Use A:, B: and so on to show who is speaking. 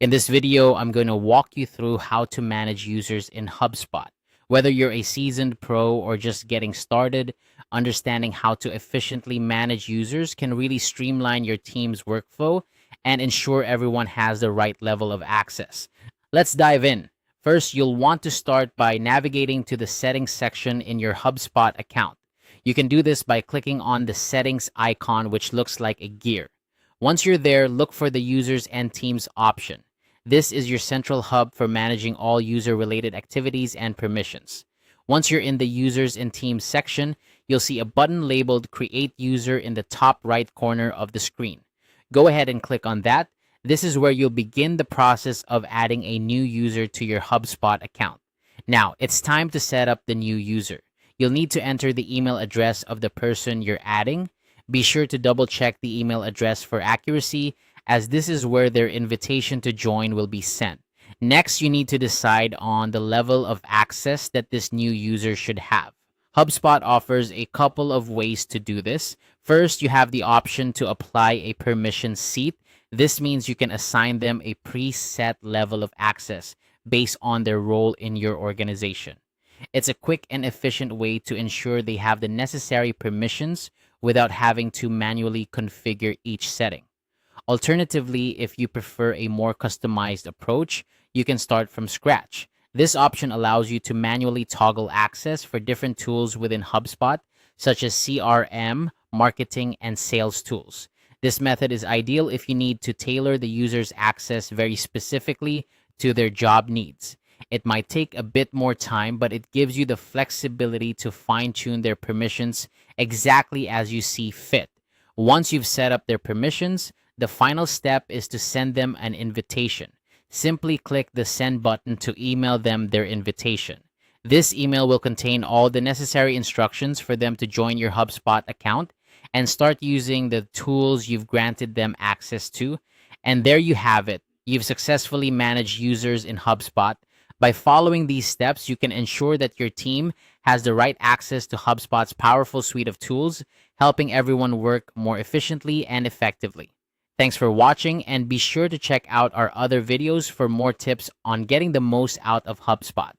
A: In this video, I'm going to walk you through how to manage users in HubSpot. Whether you're a seasoned pro or just getting started, understanding how to efficiently manage users can really streamline your team's workflow and ensure everyone has the right level of access. Let's dive in. First, you'll want to start by navigating to the settings section in your HubSpot account. You can do this by clicking on the settings icon, which looks like a gear. Once you're there, look for the users and teams option. This is your central hub for managing all user-related activities and permissions. Once you're in the users and teams section, you'll see a button labeled Create User in the top right corner of the screen. Go ahead and click on that. This is where you'll begin the process of adding a new user to your HubSpot account. Now, it's time to set up the new user. You'll need to enter the email address of the person you're adding. Be sure to double check the email address for accuracy, as this is where their invitation to join will be sent. Next, you need to decide on the level of access that this new user should have. HubSpot offers a couple of ways to do this. First, you have the option to apply a permission seat. This means you can assign them a preset level of access based on their role in your organization. It's a quick and efficient way to ensure they have the necessary permissions without having to manually configure each setting. Alternatively, if you prefer a more customized approach, you can start from scratch. This option allows you to manually toggle access for different tools within HubSpot, such as CRM, marketing, and sales tools. This method is ideal if you need to tailor the user's access very specifically to their job needs. It might take a bit more time, but it gives you the flexibility to fine-tune their permissions exactly as you see fit. Once you've set up their permissions, the final step is to send them an invitation. Simply click the send button to email them their invitation. This email will contain all the necessary instructions for them to join your HubSpot account and start using the tools you've granted them access to. And there you have it. You've successfully managed users in HubSpot. By following these steps, you can ensure that your team has the right access to HubSpot's powerful suite of tools, helping everyone work more efficiently and effectively. Thanks for watching, and be sure to check out our other videos for more tips on getting the most out of HubSpot.